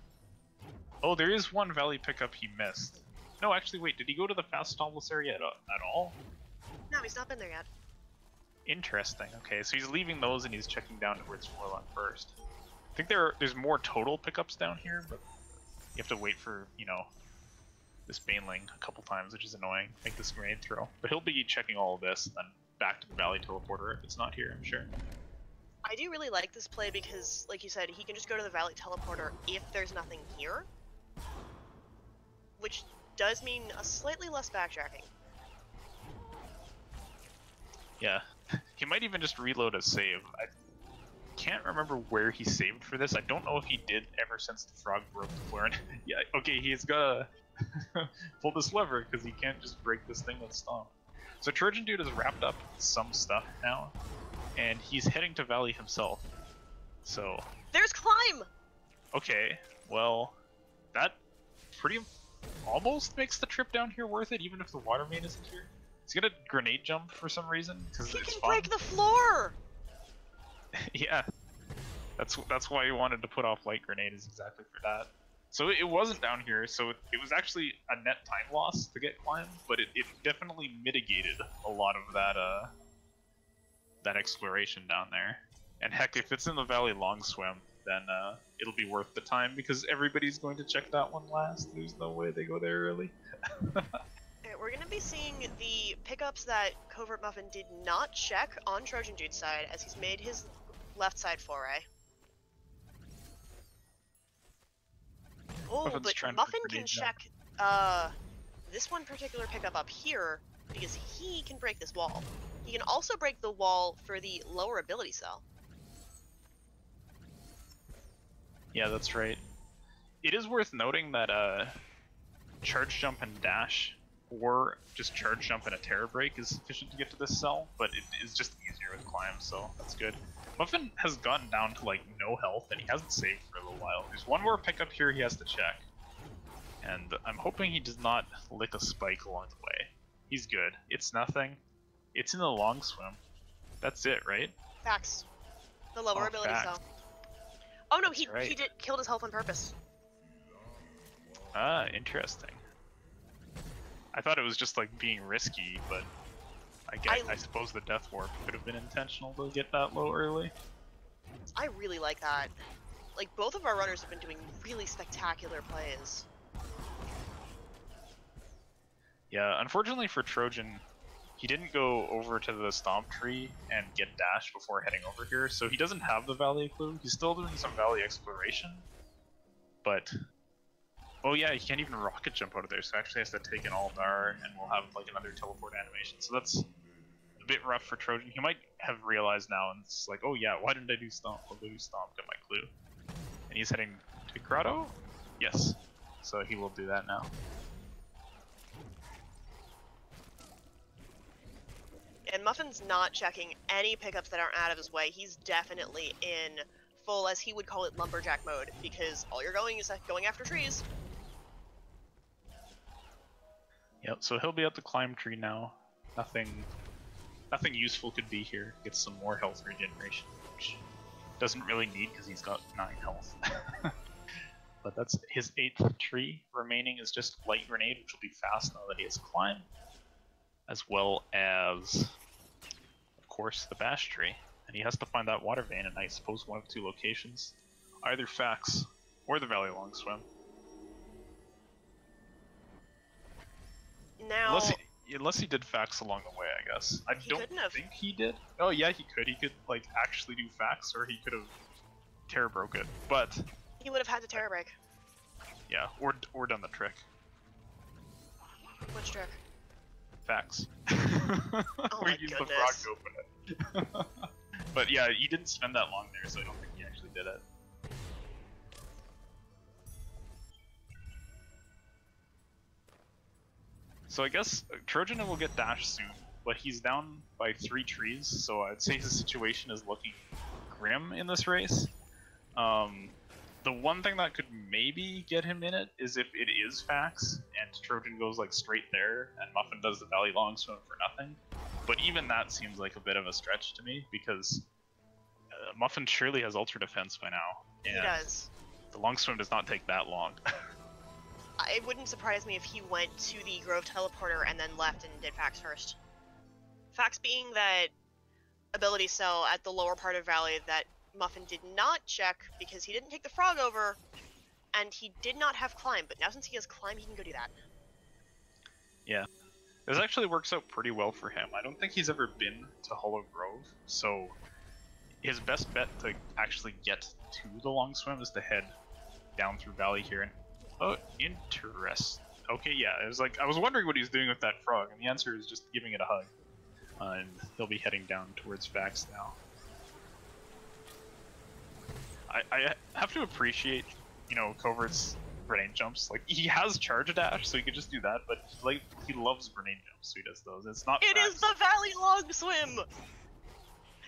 Speaker 1: Oh, there is one Valley pickup he missed. No, actually, wait, did he go to the fast Stombless area at all?
Speaker 2: No, he's not been there yet.
Speaker 1: Interesting. Okay, so he's leaving those and he's checking down towards Forlorn first. I think there's more total pickups down here, but you have to wait for, you know, this Baneling a couple times, which is annoying. Make this grenade throw. But he'll be checking all of this and then back to the Valley Teleporter if it's not here, I'm sure.
Speaker 2: I do really like this play because, like you said, he can just go to the Valley Teleporter if there's nothing here. Which does mean a slightly less backtracking.
Speaker 1: Yeah. He might even just reload a save. I can't remember where he saved for this. I don't know if he did ever since the frog broke the floor. Yeah, okay, he's gotta pull this lever because he can't just break this thing with Stomp. So Trojandude has wrapped up some stuff now, and he's heading to Valley himself. So...
Speaker 2: There's Climb!
Speaker 1: Okay, well, that pretty almost makes the trip down here worth it, even if the water main isn't here. He's gonna grenade jump for some reason because it's
Speaker 2: can
Speaker 1: fun.
Speaker 2: break the floor.
Speaker 1: Yeah, that's why he wanted to put off Light Grenade, is exactly for that. So it wasn't down here, so it was actually a net time loss to get Climb, but it definitely mitigated a lot of that that exploration down there. And heck, if it's in the Valley Long Swim, then it'll be worth the time because everybody's going to check that one last. There's no way they go there early.
Speaker 2: We're going to be seeing the pickups that Covert Muffin did not check on Trojandude's side as he's made his left side foray. Oh,
Speaker 1: Muffin's
Speaker 2: but Muffin can check this one particular pickup up here because he can break this wall. He can also break the wall for the lower ability cell.
Speaker 1: Yeah, that's right. It is worth noting that charge jump and dash, or just charge jump and a terror break is sufficient to get to this cell, but it is just easier with climb, so that's good. Muffin has gotten down to like no health, and he hasn't saved for a little while. There's one more pickup here he has to check, and I'm hoping he does not lick a spike along the way. He's good. It's nothing. It's in the long swim. That's it, right?
Speaker 2: Facts. The lower ability
Speaker 1: facts.
Speaker 2: cell. Oh no, he killed his health on purpose.
Speaker 1: Ah, interesting. I thought it was just like being risky, but I suppose the death warp could have been intentional to get that low early.
Speaker 2: I really like that. Like, both of our runners have been doing really spectacular plays.
Speaker 1: Yeah, unfortunately for Trojan, he didn't go over to the stomp tree and get dash before heading over here, so he doesn't have the valley clue. He's still doing some valley exploration, but oh yeah, he can't even rocket jump out of there, so actually has to take an Aldar, and we'll have like another teleport animation. So that's a bit rough for Trojan. He might have realized now, and it's like, oh yeah, why didn't I do stomp? I'll do stomp, get my clue. And he's heading to Grotto? Yes. So he will do that now.
Speaker 2: And Muffin's not checking any pickups that aren't out of his way. He's definitely in full, as he would call it, lumberjack mode, because all you're going is going after trees.
Speaker 1: Yep, so he'll be at the climb tree now. Nothing useful could be here. Gets some more health regeneration, which doesn't really need because he's got 9 health. But that's his 8th tree. Remaining is just light grenade, which will be fast now that he has climb, as well as, of course, the bash tree. And he has to find that water vein in, I suppose, one of 2 locations, either Fax or the Valley Long Swim.
Speaker 2: Now,
Speaker 1: unless he did Fax along the way, I guess. I don't think he did. Oh yeah, he could. He could like actually do Fax, or he could have terror broke it. But
Speaker 2: he would have had to terror break.
Speaker 1: Yeah, or done the trick.
Speaker 2: Which trick?
Speaker 1: Fax.
Speaker 2: Oh
Speaker 1: we
Speaker 2: my
Speaker 1: used
Speaker 2: goodness.
Speaker 1: the frog to open it. But yeah, he didn't spend that long there, so I don't think he actually did it. So I guess Trojan will get dash soon, but he's down by 3 trees, so I'd say his situation is looking grim in this race. The one thing that could maybe get him in it is if it is Fax, and Trojan goes like straight there, and Muffin does the Valley Long Swim for nothing. But even that seems like a bit of a stretch to me, because Muffin surely has Ultra Defense by now. And
Speaker 2: he does.
Speaker 1: The Long Swim does not take that long.
Speaker 2: It wouldn't surprise me if he went to the Grove Teleporter and then left and did Fax first. Fax being that ability cell at the lower part of Valley that Muffin did not check because he didn't take the frog over, and he did not have climb, but now since he has climb, he can go do that.
Speaker 1: Yeah. This actually works out pretty well for him. I don't think he's ever been to Hollow Grove, so his best bet to actually get to the Long Swim is to head down through Valley here. And oh, interesting. Okay, yeah, I was wondering what he's doing with that frog, and the answer is just giving it a hug. And he'll be heading down towards Fax now. I have to appreciate, you know, Covert's grenade jumps. Like, he has charge dash, so he could just do that, but like he loves grenade jumps, so he does those. It's not
Speaker 2: It
Speaker 1: Fax.
Speaker 2: is the Valley Long Swim!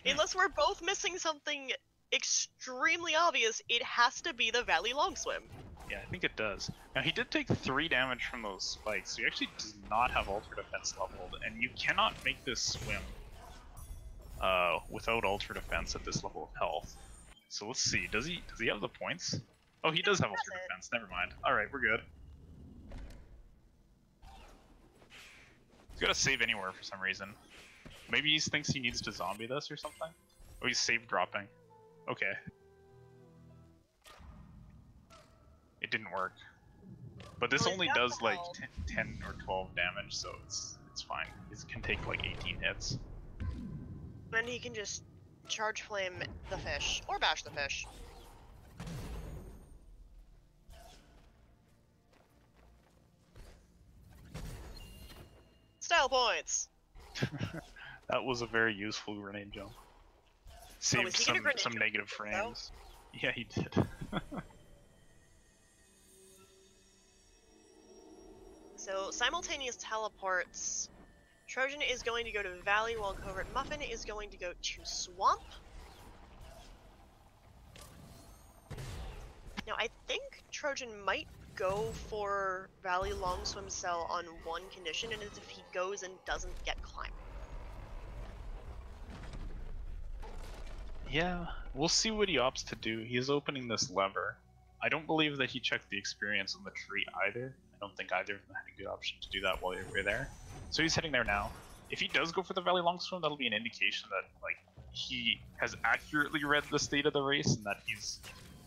Speaker 2: Unless we're both missing something extremely obvious, it has to be the Valley Long Swim.
Speaker 1: Yeah, I think it does. Now, he did take 3 damage from those spikes, so he actually does not have Ultra Defense leveled, and you cannot make this swim without Ultra Defense at this level of health. So let's see, does he have the points? Oh, he does have Ultra Defense, never mind. Alright, we're good. He's gotta save anywhere for some reason. Maybe he thinks he needs to zombie this or something? Oh, he's save dropping. Okay. It didn't work. But this
Speaker 2: Well,
Speaker 1: only
Speaker 2: he's got
Speaker 1: does
Speaker 2: the
Speaker 1: like
Speaker 2: health.
Speaker 1: 10 or 12 damage, so it's fine. It can take like 18 hits.
Speaker 2: And he can just charge flame the fish, or bash the fish. Style points!
Speaker 1: That was a very useful grenade jump. Saved
Speaker 2: is he gonna grenade
Speaker 1: some
Speaker 2: jump
Speaker 1: negative
Speaker 2: though?
Speaker 1: frames. Yeah, he did.
Speaker 2: So, simultaneous teleports. Trojan is going to go to Valley, while Covert Muffin is going to go to Swamp. Now, I think Trojan might go for Valley Long Swim Cell on one condition, and it's if he goes and doesn't get Climb.
Speaker 1: Yeah, we'll see what he opts to do. He is opening this lever. I don't believe that he checked the experience on the tree either. I don't think either of them had a good option to do that while they were there. So he's heading there now. If he does go for the Valley Long Swim, that'll be an indication that like he has accurately read the state of the race and that he's,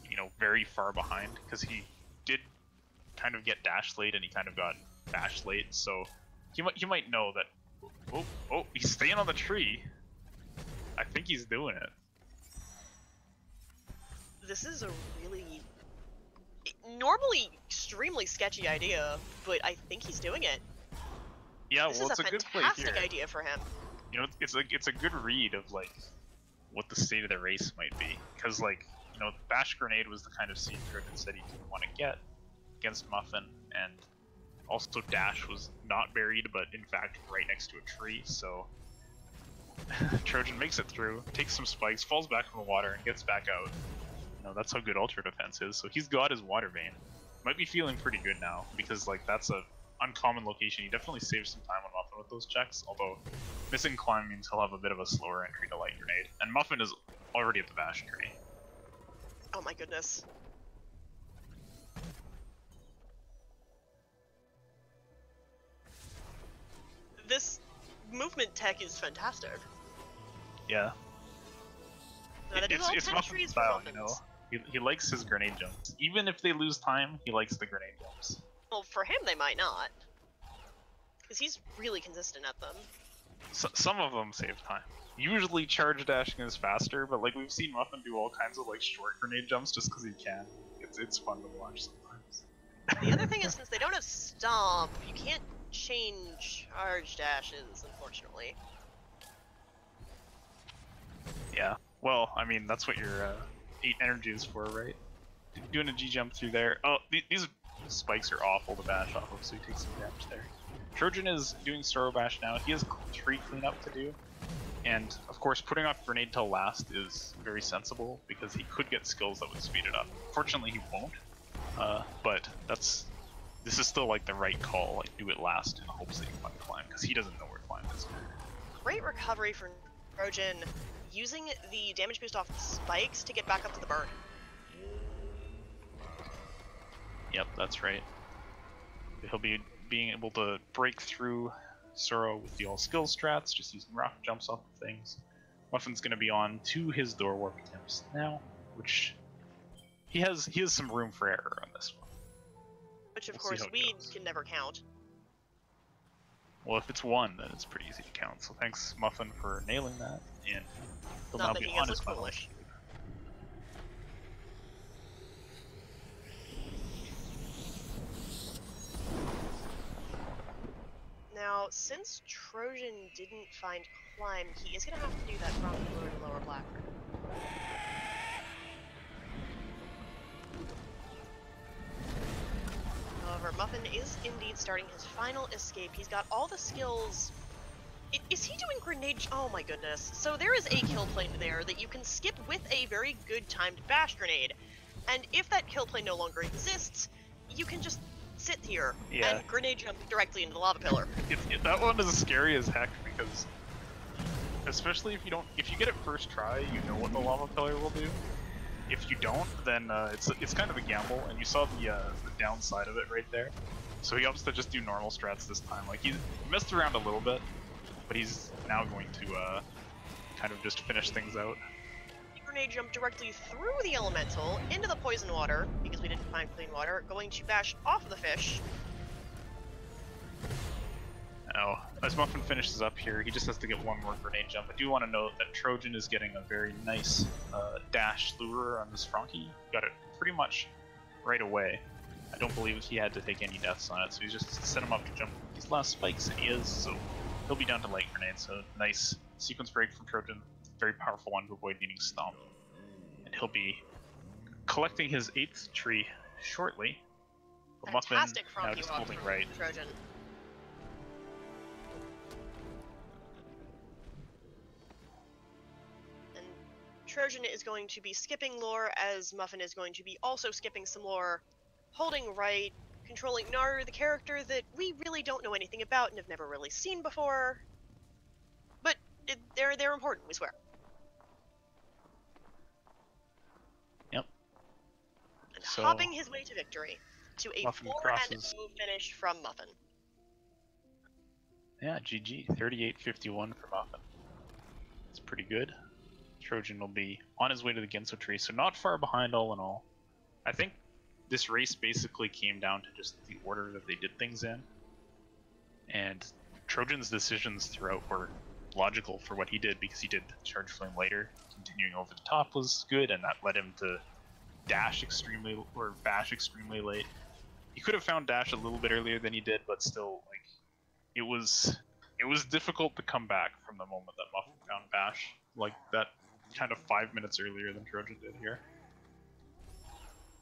Speaker 1: you know, very far behind, because he did kind of get dashed late and he kind of got bashed late. So he might know that. Oh, he's staying on the tree. I think he's doing it.
Speaker 2: This is a really, normally extremely sketchy idea, but I think he's doing it.
Speaker 1: Yeah,
Speaker 2: This
Speaker 1: well,
Speaker 2: is
Speaker 1: it's
Speaker 2: a
Speaker 1: a good play
Speaker 2: fantastic
Speaker 1: here.
Speaker 2: idea for him.
Speaker 1: You know, it's a good read of like what the state of the race might be, because like, you know, Bash Grenade was the kind of scene Trojan said he didn't want to get against Muffin, and also Dash was not buried, but in fact right next to a tree. So Trojan makes it through, takes some spikes, falls back in the water, and gets back out. You know, that's how good Ultra Defense is. So he's got his Water Vein. Might be feeling pretty good now, because like that's a uncommon location. He definitely saves some time on Muffin with those checks, although missing Climb means he'll have a bit of a slower entry to Light Grenade. And Muffin is already at the Bash tree.
Speaker 2: Oh my goodness. This movement tech is fantastic.
Speaker 1: Yeah.
Speaker 2: Now, that is all
Speaker 1: It's
Speaker 2: 10
Speaker 1: Muffin's
Speaker 2: trees
Speaker 1: style,
Speaker 2: for
Speaker 1: you know?
Speaker 2: Muffins.
Speaker 1: He likes his grenade jumps. Even if they lose time, he likes the grenade jumps.
Speaker 2: Well, for him they might not. Because he's really consistent at them.
Speaker 1: So, some of them save time. Usually charge dashing is faster, but like we've seen Muffin do all kinds of like short grenade jumps just because he can. It's fun to watch sometimes.
Speaker 2: The other thing is, since they don't have Stomp, you can't change charge dashes, unfortunately.
Speaker 1: Yeah. Well, I mean that's what your 8 energy is for, right? Doing a G jump through there. Oh, these spikes are awful to bash off of, so he takes some damage there. Trojan is doing Sorrow Bash now. He has tree cleanup to do. And, of course, putting off Grenade till last is very sensible, because he could get skills that would speed it up. Fortunately, he won't. But this is still, like, the right call. Like, do it last in hopes that you find Climb, because he doesn't know where Climb is.
Speaker 2: Great recovery for Trojan, using the damage boost off the spikes to get back up to the burn.
Speaker 1: Yep, that's right. He'll be being able to break through Sorrow with the all skill strats, just using rock jumps off of things. Muffin's going to be on to his door warp attempts now, which he has some room for error on this one.
Speaker 2: Which, of
Speaker 1: We'll see
Speaker 2: course,
Speaker 1: how it
Speaker 2: we
Speaker 1: goes.
Speaker 2: can never count.
Speaker 1: Well, if it's 1, then it's pretty easy to count. So thanks, Muffin, for nailing that, and he'll now
Speaker 2: Not
Speaker 1: be
Speaker 2: making
Speaker 1: on
Speaker 2: us
Speaker 1: his
Speaker 2: look
Speaker 1: final.
Speaker 2: foolish. Now, since Trojan didn't find Climb, he is going to have to do that from lower to lower black. However, Muffin is indeed starting his final escape. He's got all the skills. Is he doing grenade? Oh my goodness. So there is a kill plane there that you can skip with a very good timed bash grenade. And if that kill plane no longer exists, you can just sit here and grenade jump directly into the lava pillar.
Speaker 1: That one is scary as heck, because especially if you get it first try, you know what the lava pillar will do. If you don't, then it's kind of a gamble, and you saw the downside of it right there. So he opts to just do normal strats this time. Like he messed around a little bit, but he's now going to kind of just finish things out.
Speaker 2: Grenade jump directly through the elemental into the poison water because we didn't find clean water. Going to bash off of the fish.
Speaker 1: Now, as Muffin finishes up here, he just has to get one more grenade jump. I do want to note that Trojan is getting a very nice dash lure on this Frankie. Got it pretty much right away. I don't believe he had to take any deaths on it, so he's just set him up to jump these last spikes, and he is, so he'll be down to light grenades. So nice sequence break from Trojan, very powerful one to avoid getting stomped. And he'll be collecting his 8th tree shortly. But Muffin now just holding right.
Speaker 2: Trojan. And Trojan is going to be skipping lore, as Muffin is going to be also skipping some lore. Holding right, controlling Naru, the character that we really don't know anything about and have never really seen before. But they're important, we swear.
Speaker 1: Yep.
Speaker 2: And
Speaker 1: so,
Speaker 2: hopping his way to victory to a
Speaker 1: Muffin
Speaker 2: 4-0 finish from Muffin.
Speaker 1: Yeah, GG. 38-51 for Muffin. It's pretty good. Trojan will be on his way to the Ginso tree, so not far behind all in all. I think this race basically came down to just the order that they did things in. And Trojan's decisions throughout were logical for what he did, because he did Charge Flame later. Continuing over the top was good, and that led him to dash extremely, or bash extremely late. He could have found dash a little bit earlier than he did, but still, like, it was difficult to come back from the moment that Muffin found bash, like that kind of 5 minutes earlier than Trojan did here.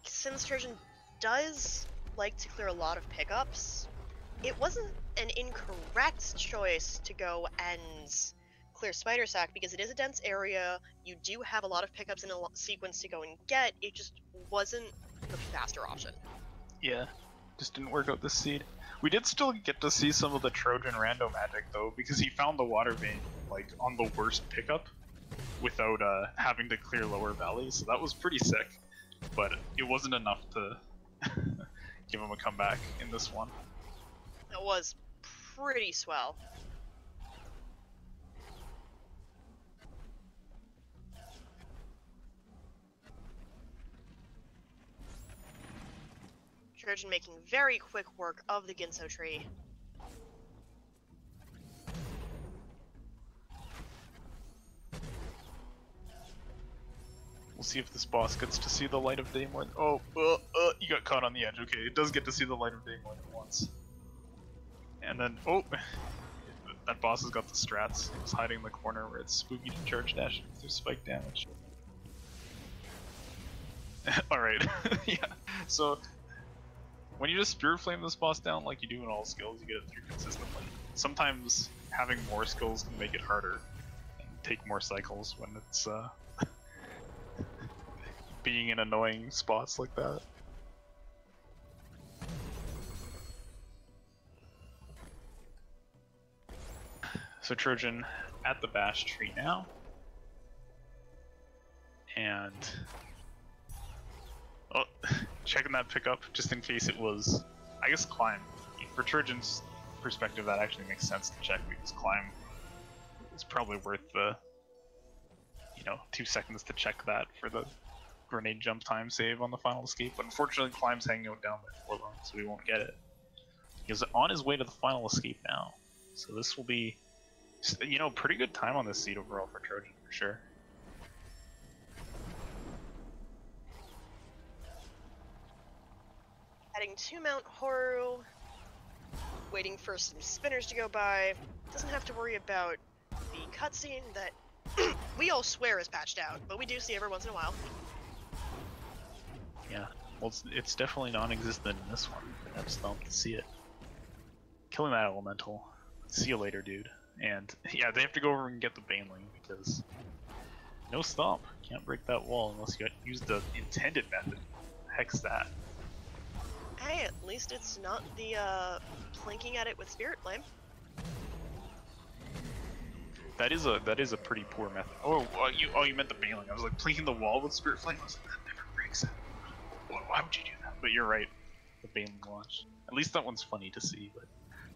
Speaker 2: Since Trojan does like to clear a lot of pickups, it wasn't an incorrect choice to go and clear Spider Sack, because it is a dense area, you do have a lot of pickups in a sequence to go and get, it just wasn't the faster option.
Speaker 1: Yeah, just didn't work out this seed. We did still get to see some of the Trojan rando magic though, because he found the water vein like on the worst pickup without having to clear lower valleys, so that was pretty sick. But it wasn't enough to give him a comeback in this one.
Speaker 2: That was pretty swell. Trojan making very quick work of the Ginso tree.
Speaker 1: We'll see if this boss gets to see the light of day more. You got caught on the edge. Okay, it does get to see the light of day more than once. And then, that boss has got the strats. He's hiding in the corner where it's spooky to charge dash through spike damage. Alright, yeah. So, when you just Spirit Flame this boss down like you do in all skills, you get it through consistently. Sometimes having more skills can make it harder and take more cycles when it's being in annoying spots like that. So Trojan at the bash tree now, and checking that pickup just in case it was, I guess, climb. For Trojan's perspective, that actually makes sense to check, because climb is probably worth the 2 seconds to check that for the grenade jump time save on the final escape. But unfortunately, climb's hanging out down by 4 long, so we won't get it. He's on his way to the final escape now, so this will be, pretty good time on this seed overall for Trojan for sure.
Speaker 2: Heading to Mount Horu, waiting for some spinners to go by. Doesn't have to worry about the cutscene that we all swear is patched out, but we do see every once in a while.
Speaker 1: Yeah, well, it's definitely non-existent in this one. I just don't see it. Killing that elemental. See you later, dude. And yeah, they have to go over and get the Baneling, because no stomp. Can't break that wall unless you use the intended method. Hex that.
Speaker 2: Hey, at least it's not the plinking at it with Spirit Flame.
Speaker 1: That is a pretty poor method. You meant the Baneling. I was like, plinking the wall with Spirit Flame. I was like, that never breaks it. Why would you do that? But you're right. The Baneling launch. At least that one's funny to see. But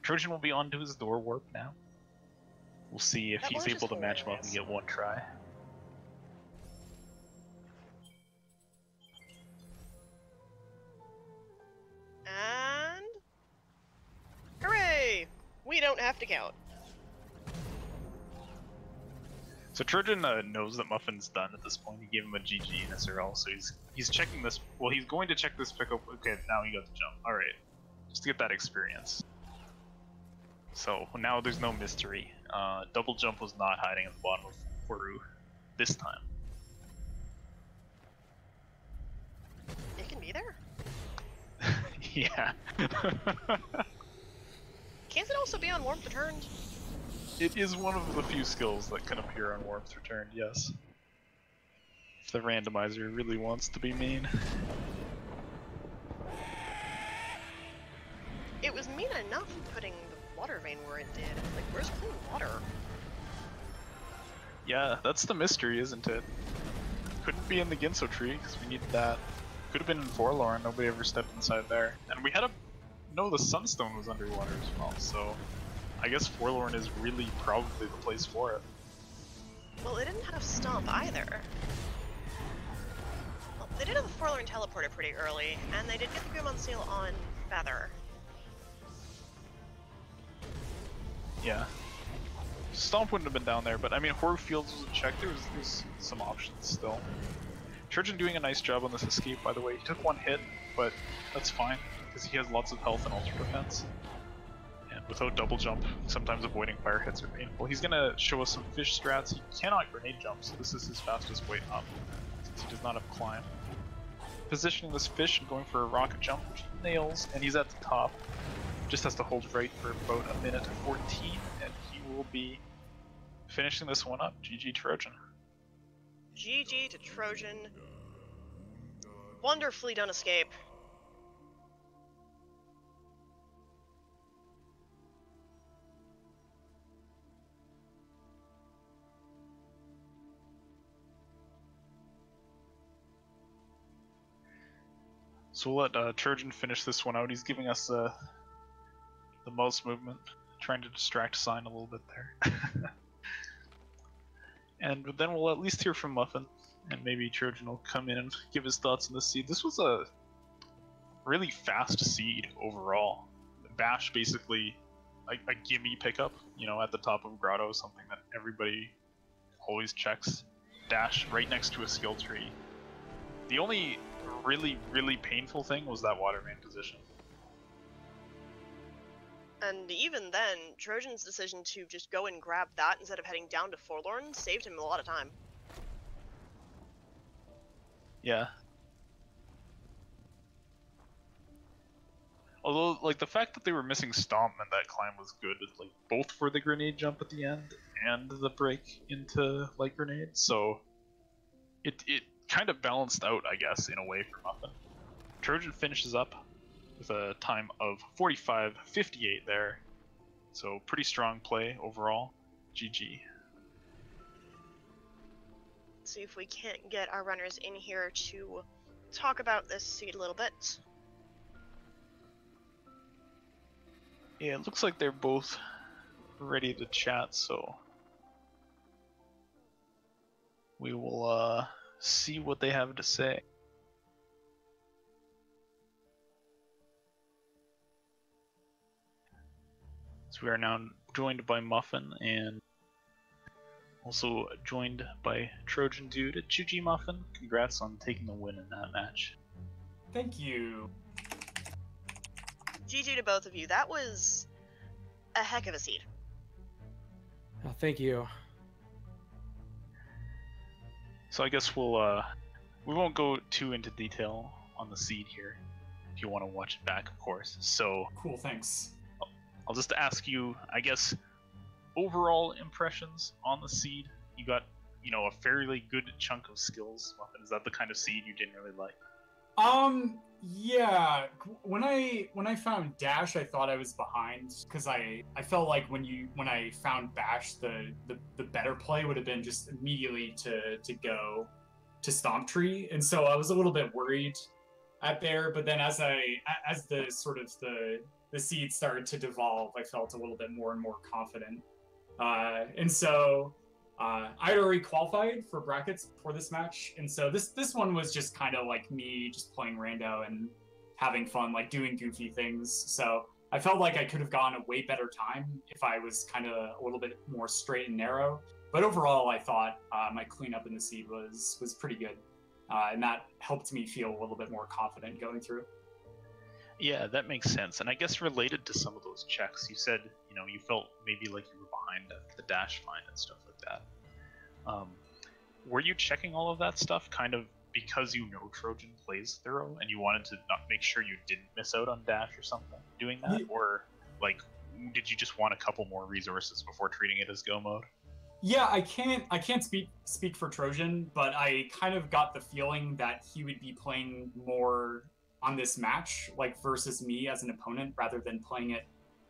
Speaker 1: Trojan will be on to his door warp now. We'll see if
Speaker 2: That
Speaker 1: he's
Speaker 2: launch is
Speaker 1: able to match him up and
Speaker 2: hilarious.
Speaker 1: get one try.
Speaker 2: And... hooray! We don't have to count.
Speaker 1: So Trojan knows that Muffin's done at this point. He gave him a GG in SRL, so he's checking this. Well, he's going to check this pickup. Okay, now he got the jump. All right, just to get that experience. So now there's no mystery. Double jump was not hiding at the bottom of Horu this time.
Speaker 2: It can be there.
Speaker 1: Yeah.
Speaker 2: Can't it also be on warmth returned?
Speaker 1: It is one of the few skills that can appear on warmth returned, yes. If the randomizer really wants to be mean.
Speaker 2: It was mean enough putting the water vein where it did. Like, where's clean water?
Speaker 1: Yeah, that's the mystery, isn't it? Couldn't be in the Ginso tree, because we needed that. Could have been in Forlorn, nobody ever stepped inside there. And we had a... No, the Sunstone was underwater as well, so... I guess Forlorn is really probably the place for it.
Speaker 2: Well, they didn't have Stomp either. Well, they did have the Forlorn teleporter pretty early, and they did get the Grim on Seal on Feather.
Speaker 1: Yeah. Stomp wouldn't have been down there, but I mean, Horu Fields was a check. There's some options still. Trojan doing a nice job on this escape, by the way. He took one hit, but that's fine, because he has lots of health and ultra defense. And without double jump, sometimes avoiding fire hits are painful. He's gonna show us some fish strats. He cannot grenade jump, so this is his fastest way up, since he does not have climb. Positioning this fish and going for a rocket jump, which he nails, and he's at the top. Just has to hold right for about a minute 14, and he will be finishing this one up. GG Trojan.
Speaker 2: GG to Trojan. Wonderfully done escape.
Speaker 1: So we'll let Trojan finish this one out. He's giving us the most movement, trying to distract Sign a little bit there. And then we'll at least hear from Muffin, and maybe Trojan will come in and give his thoughts on the seed. This was a really fast seed overall. Bash basically a gimme pickup, you know, at the top of Grotto, something that everybody always checks. Dash right next to a skill tree. The only really painful thing was that water main position.
Speaker 2: And even then, Trojan's decision to just go and grab that instead of heading down to Forlorn saved him a lot of time.
Speaker 1: Yeah. Although, like, the fact that they were missing Stomp meant that climb was good, like, both for the grenade jump at the end and the break into light grenade, so it kind of balanced out, I guess, in a way for Muffin. Trojan finishes up with a time of 45:58 there, so pretty strong play overall. GG.
Speaker 2: Let's see if we can't get our runners in here to talk about this seed a little bit.
Speaker 1: Yeah, it looks like they're both ready to chat, so we will see what they have to say. So we are now joined by Muffin and also joined by Trojandude. GG Muffin, congrats on taking the win in that match.
Speaker 3: Thank you.
Speaker 2: GG to both of you. That was a heck of a seed.
Speaker 4: Oh, thank you.
Speaker 1: So I guess we won't go too into detail on the seed here, if you want to watch it back, of course. So
Speaker 3: Cool, thanks.
Speaker 1: I'll just ask you, I guess, overall impressions on the seed. You got, you know, a fairly good chunk of skills. Muffin, is that the kind of seed you didn't really like?
Speaker 3: Yeah. When I found Dash, I thought I was behind because I felt like when I found Bash, the better play would have been just immediately to go to Stomp Tree, and so I was a little bit worried at there. But then as the seed started to devolve, I felt a little bit more and more confident. And so I had already qualified for brackets for this match, and so this one was just kind of like me just playing rando and having fun, like doing goofy things. So I felt like I could have gone a way better time if I was kind of a little bit more straight and narrow. But overall, I thought my cleanup in the seed was pretty good, and that helped me feel a little bit more confident going through.
Speaker 1: Yeah, that makes sense. And I guess related to some of those checks, you said, you felt maybe like you were behind the dash find and stuff like that. Were you checking all of that stuff kind of because Trojan plays thorough and you wanted to not make sure you didn't miss out on dash or something doing that? Or, like, did you just want a couple more resources before treating it as go mode?
Speaker 3: Yeah, I can't speak for Trojan, but I kind of got the feeling that he would be playing more on this match, like versus me as an opponent, rather than playing it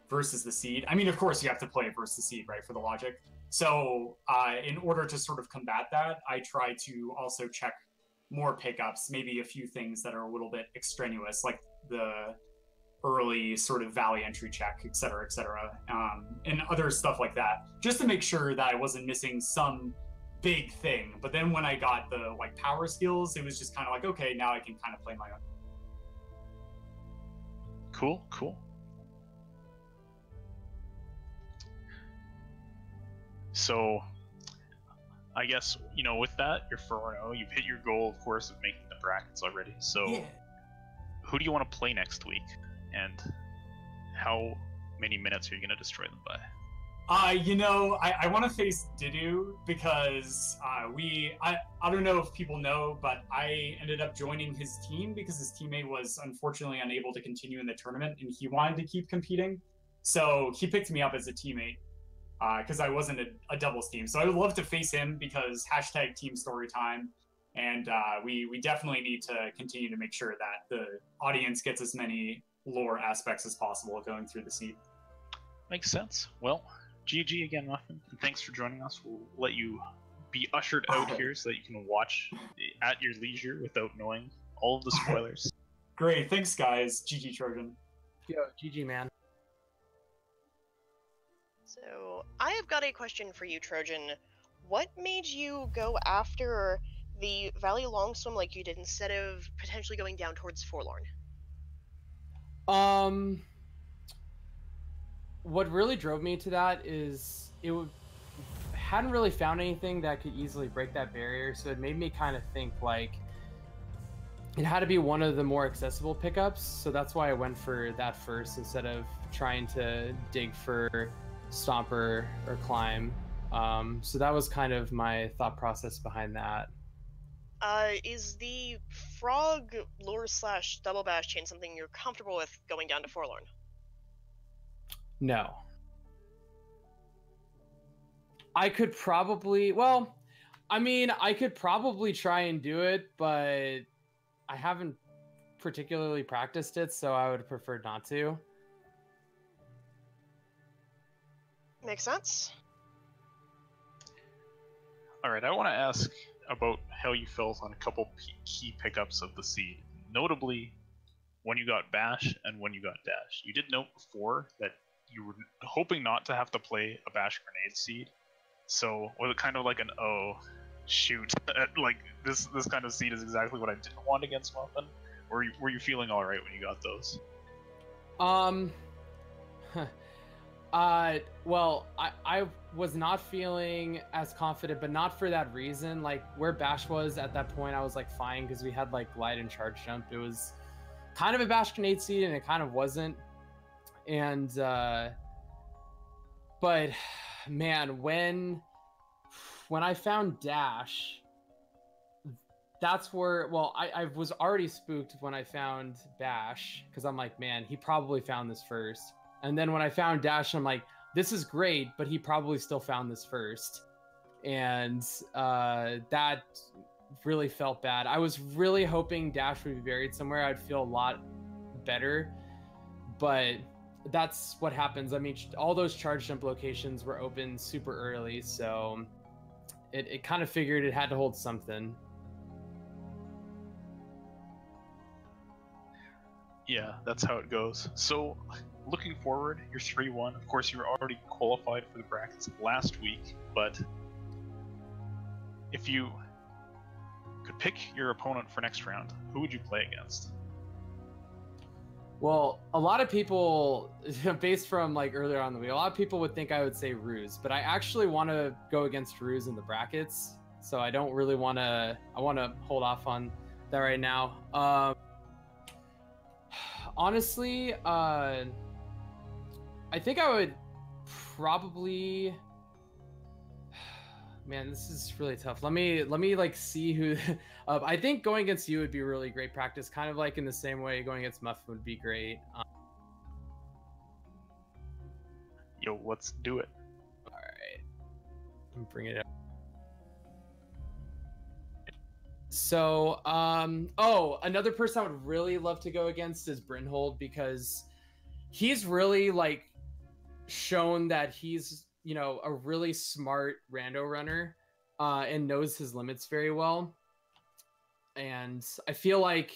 Speaker 3: versus the seed. I mean, of course, you have to play it versus the seed, right, for the logic. So in order to sort of combat that, I try to also check more pickups, maybe a few things that are a little bit extraneous, like the early sort of valley entry check, et cetera, and other stuff like that, just to make sure that I wasn't missing some big thing. But then when I got the like power skills, it was just kind of like, okay, now I can kind of play my own.
Speaker 1: Cool. So, I guess, with that, you're 4-0. You've hit your goal, of course, of making the brackets already. So, yeah. Who do you want to play next week? And how many minutes are you going to destroy them by?
Speaker 3: I want to face Didu because I don't know if people know, but I ended up joining his team because his teammate was unfortunately unable to continue in the tournament and he wanted to keep competing. So he picked me up as a teammate because I wasn't a doubles team. So I would love to face him because hashtag team story time. And we definitely need to continue to make sure that the audience gets as many lore aspects as possible going through the seed.
Speaker 1: Makes sense. Well, GG again, Muffin, and thanks for joining us. We'll let you be ushered out here so that you can watch at your leisure without knowing all of the spoilers.
Speaker 3: Great, thanks guys. GG Trojan.
Speaker 4: Yo, GG man.
Speaker 2: So, I have got a question for you, Trojan. What made you go after the Valley Long Swim like you did instead of potentially going down towards Forlorn?
Speaker 4: What really drove me to that is hadn't really found anything that could easily break that barrier, so it made me kind of think like it had to be one of the more accessible pickups, so that's why I went for that first instead of trying to dig for Stomper or Climb. So that was kind of my thought process behind that.
Speaker 2: Is the Frog Lure / Double Bash chain something you're comfortable with going down to Forlorn?
Speaker 4: No. I could probably try and do it, but I haven't particularly practiced it, so I would prefer not to.
Speaker 2: Makes sense.
Speaker 1: Alright, I want to ask about how you felt on a couple key pickups of the seed. Notably, when you got Bash and when you got Dash. You did note before that you were hoping not to have to play a Bash Grenade seed. So, was it kind of like an, oh, shoot, like, this kind of seed is exactly what I didn't want against Muffin? Or were you feeling alright when you got those?
Speaker 4: Well, I was not feeling as confident, but not for that reason. Like, where Bash was at that point, I was, like, fine, because we had, like, Glide and Charge Jump. It was kind of a Bash Grenade seed, and it kind of wasn't. And, but, man, when I found Dash, that's where, well, I was already spooked when I found Bash, because I'm like, man, he probably found this first. And then when I found Dash, I'm like, this is great, but he probably still found this first. And that really felt bad. I was really hoping Dash would be buried somewhere. I'd feel a lot better. But that's what happens. I mean, all those charge jump locations were open super early, so it kind of figured it had to hold something.
Speaker 1: Yeah, that's how it goes. So, looking forward, you're 3-1. Of course, you were already qualified for the brackets last week, but if you could pick your opponent for next round, who would you play against?
Speaker 4: Well, a lot of people, based from like earlier on the week, a lot of people would think I would say Ruse, but I actually want to go against Ruse in the brackets, so I don't really want to. I want to hold off on that right now. Honestly, I think I would probably. Man, this is really tough. Let me like see who. I think going against you would be really great practice, kind of like in the same way going against Muffin would be great.
Speaker 1: Yo, let's do it.
Speaker 4: All right, bring it up. So, another person I would really love to go against is Brynhold, because he's really like shown that he's, you know, a really smart rando runner, and knows his limits very well. And I feel like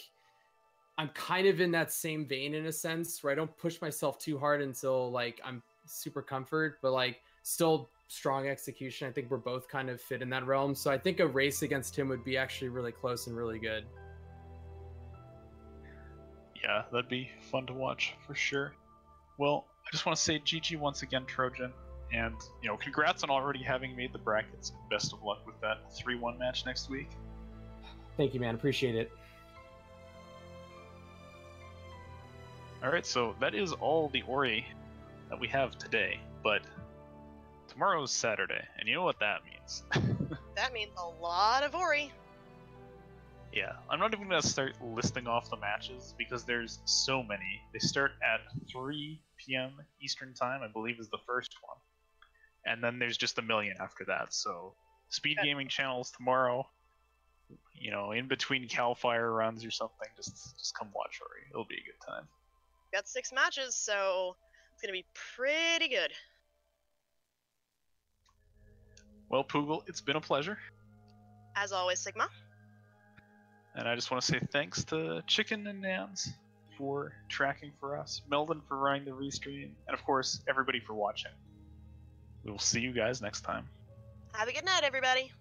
Speaker 4: I'm kind of in that same vein in a sense, where I don't push myself too hard until like I'm super comfort, but like still strong execution. I think we're both kind of fit in that realm. So I think a race against him would be actually really close and really good.
Speaker 1: Yeah, that'd be fun to watch for sure. Well, I just want to say GG once again, Trojan, and you know, congrats on already having made the brackets. Best of luck with that 3-1 match next week.
Speaker 4: Thank you, man. Appreciate it.
Speaker 1: Alright, so that is all the Ori that we have today, but tomorrow's Saturday, and you know what that means.
Speaker 2: That means a lot of Ori.
Speaker 1: Yeah, I'm not even going to start listing off the matches because there's so many. They start at 3 p.m. Eastern Time, I believe is the first one. And then there's just a million after that, so speed gaming channels tomorrow, you know, in between Cal Fire runs or something, just come watch Ori. It'll be a good time.
Speaker 2: Got 6 matches, so it's gonna be pretty good.
Speaker 1: Well, Poogle, it's been a pleasure.
Speaker 2: As always, Sigma.
Speaker 1: And I just want to say thanks to Chicken and Nans for tracking for us, Meldon for running the restream, and of course, everybody for watching. We will see you guys next time.
Speaker 2: Have a good night, everybody.